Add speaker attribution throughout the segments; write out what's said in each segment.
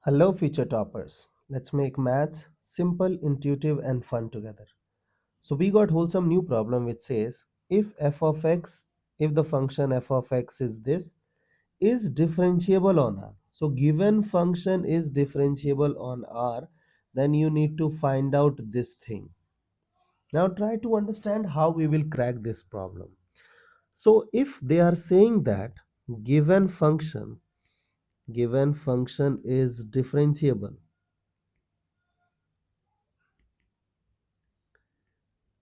Speaker 1: Hello, future toppers. Let's make maths simple, intuitive, and fun together. So we got wholesome new problem which says if the function f of x is this, is differentiable on R. So given function is differentiable on R, then you need to find out this thing. Now try to understand how we will crack this problem. So if they are saying that given function is differentiable.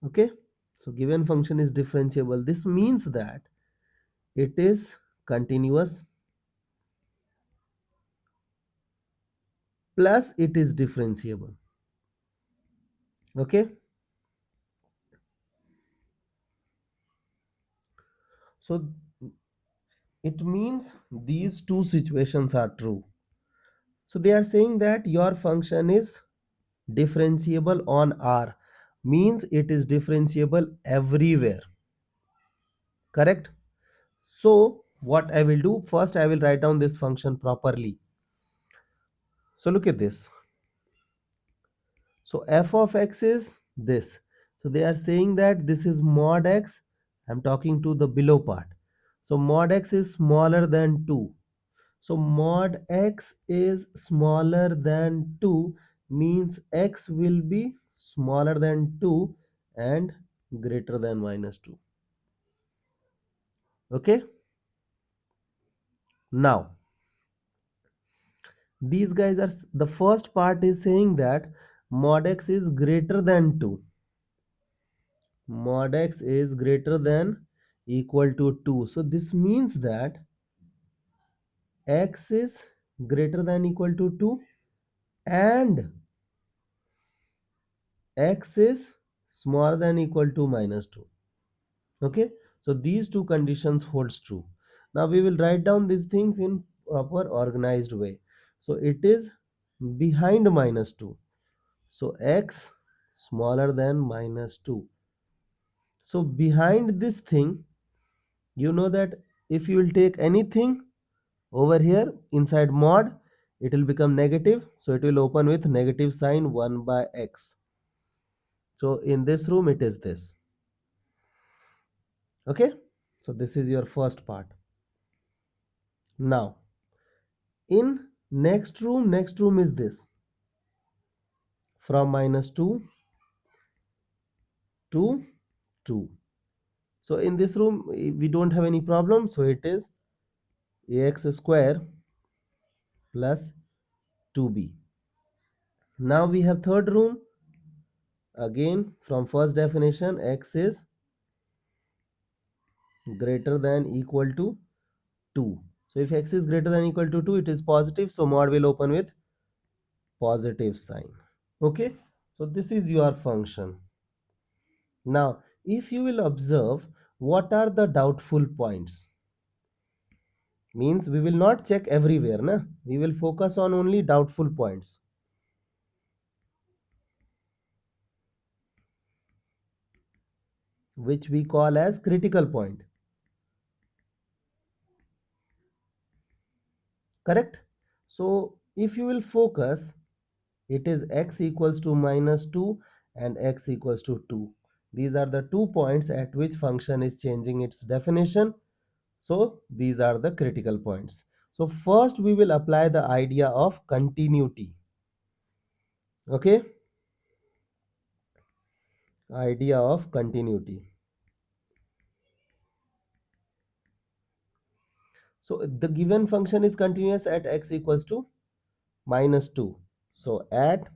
Speaker 1: Okay, so given function is differentiable, this means that it is continuous plus it is differentiable. Okay, so it means these two situations are true. So they are saying that your function is differentiable on R, means it is differentiable everywhere. Correct? So what I will do, first I will write down this function properly. So look at this. So f of x is this. So they are saying that this is mod x. I'm talking to the below part. So mod x is smaller than 2. So mod x is smaller than 2 means x will be smaller than 2 and greater than minus 2. Okay. Now these guys are, the first part is saying that mod x is greater than 2. Mod x is greater than equal to 2. So this means that x is greater than equal to 2 and x is smaller than equal to minus 2. Okay, so these two conditions holds true. Now we will write down these things in proper organized way. So it is behind minus 2. So x smaller than minus 2. So behind this thing, you know that if you will take anything over here inside mod, it will become negative, so it will open with negative sign 1 by x. So in this room it is this. Okay, so this is your first part. Now in next room is this, from minus 2 to 2. So in this room we don't have any problem, so it is ax square plus 2b. Now we have third room. Again, from first definition, x is greater than equal to 2. So if x is greater than equal to 2, it is positive, so mod will open with positive sign. Okay, so this is your function. Now if you will observe, what are the doubtful points? Means we will not check everywhere, na? We will focus on only doubtful points, which we call as critical point. Correct? So if you will focus, it is x equals to minus 2 and x equals to 2. These are the 2 points at which function is changing its definition. So these are the critical points. So first we will apply the idea of continuity. Okay, idea of continuity. So the given function is continuous at x equals to minus 2. So at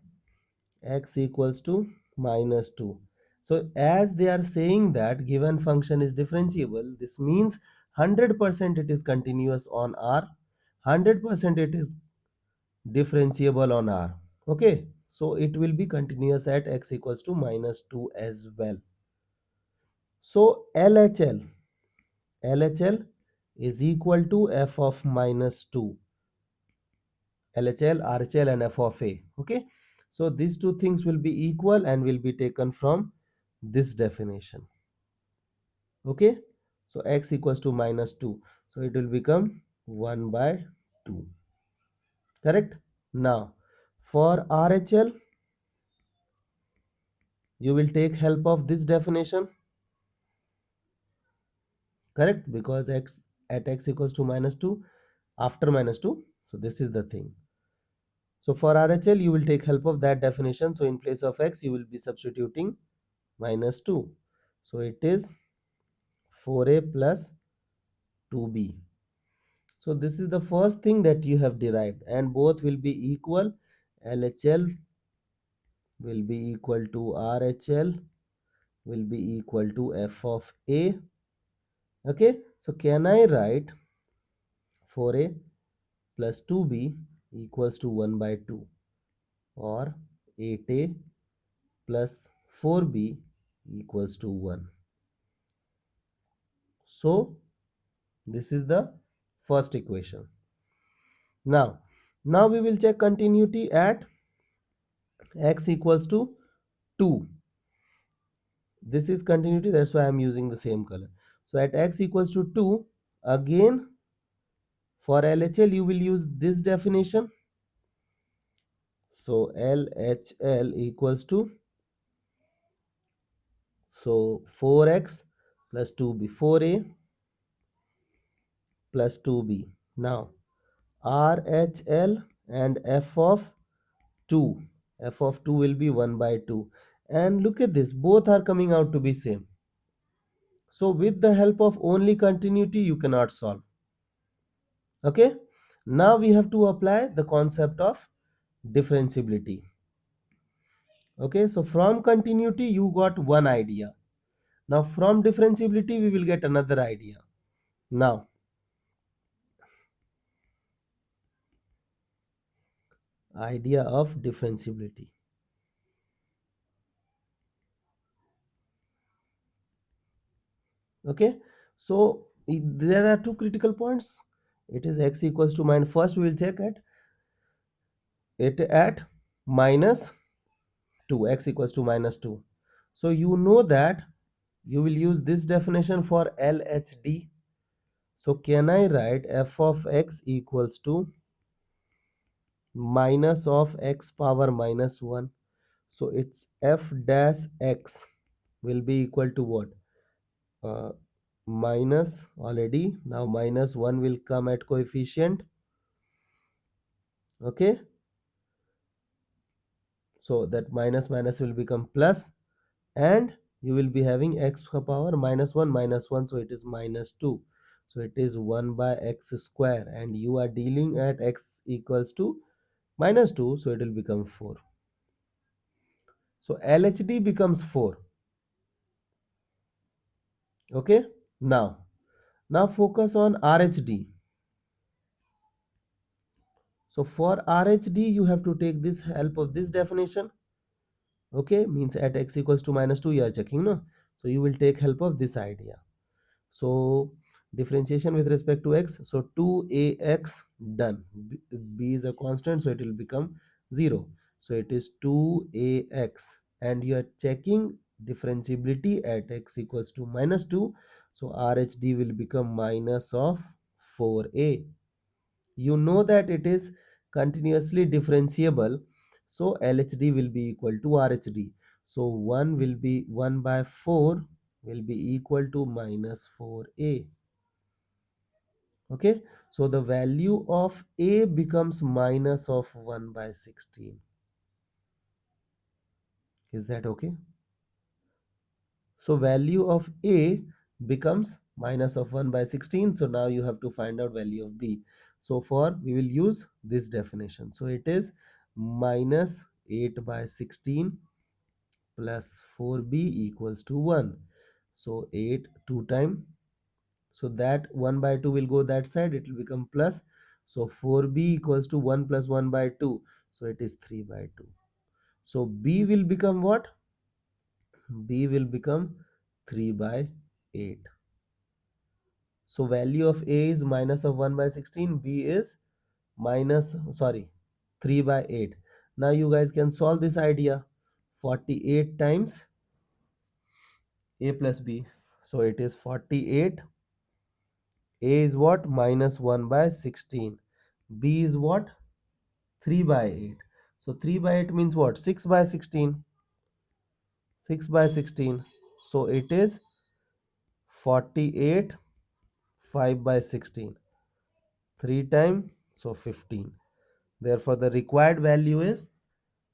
Speaker 1: x equals to minus 2. So as they are saying that given function is differentiable, this means 100% it is continuous on R, 100% it is differentiable on R. Okay, so it will be continuous at x equals to minus 2 as well. So LHL is equal to f of minus 2. LHL, RHL and f of a. Okay, so these two things will be equal and will be taken from this definition. Okay, so x equals to minus 2, so it will become 1 by 2. Correct? Now for RHL, you will take help of this definition, correct, because x at x equals to minus 2, after minus 2, so this is the thing. So for RHL, you will take help of that definition. So in place of x, you will be substituting minus 2. So it is 4a plus 2b. So this is the first thing that you have derived, and both will be equal. LHL will be equal to RHL will be equal to f of a. Okay, so can I write 4a plus 2b equals to 1 by 2, or 8a plus 4b equals to 1? So this is the first equation. Now we will check continuity at x equals to 2. This is continuity, that's why I'm using the same color. So at x equals to 2, again for LHL you will use this definition. So LHL equals to, so 4x plus 2b, 4a plus 2b. Now RHL and f of 2, f of 2 will be 1 by 2, and look at this, both are coming out to be same. So with the help of only continuity you cannot solve. Okay, now we have to apply the concept of differentiability. Okay, so from continuity you got one idea. Now from differentiability we will get another idea. Now idea of differentiability. Okay, so there are two critical points. It is x equals to minus, first we will check at it at minus 2, x equals to minus 2. So you know that you will use this definition for LHD. So can I write f of x equals to minus of x power minus 1? So it's f dash x will be equal to what? Minus already, now minus 1 will come at coefficient. Okay, so that minus minus will become plus, and you will be having x power minus 1, so it is minus 2. So it is 1 by x square, and you are dealing at x equals to minus 2, so it will become 4. So LHD becomes 4. Okay, now focus on RHD. So for RHD you have to take this help of this definition. Okay, means at x equals to minus 2 you are checking, no? So you will take help of this idea. So differentiation with respect to x, so 2ax done. B is a constant, so it will become 0. So it is 2ax, and you are checking differentiability at x equals to minus 2. So RHD will become minus of 4a. You know that it is continuously differentiable, so LHD will be equal to RHD. So 1 will be 1 by 4 will be equal to minus 4a. Okay, so the value of a becomes minus of 1 by 16. Is that okay? So value of a becomes minus of 1 by 16. So now you have to find out value of b. So for we will use this definition. So it is minus 8 by 16 plus 4b equals to 1. So 8 2 time. So that 1 by 2 will go that side. It will become plus. So 4b equals to 1 plus 1 by 2. So it is 3 by 2. So b will become what? B will become 3 by 8. So value of A is minus of 1 by 16, B is minus, sorry, 3 by 8. Now you guys can solve this idea. 48 times A plus B. So it is 48. A is what? Minus 1 by 16. B is what? 3 by 8. So 3 by 8 means what? 6 by 16. 6 by 16. So it is 48. 5 by 16. 3 times, so 15. Therefore, the required value is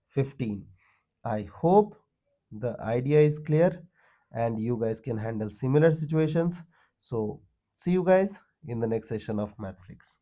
Speaker 1: 15. I hope the idea is clear and you guys can handle similar situations. So, see you guys in the next session of MathFlix.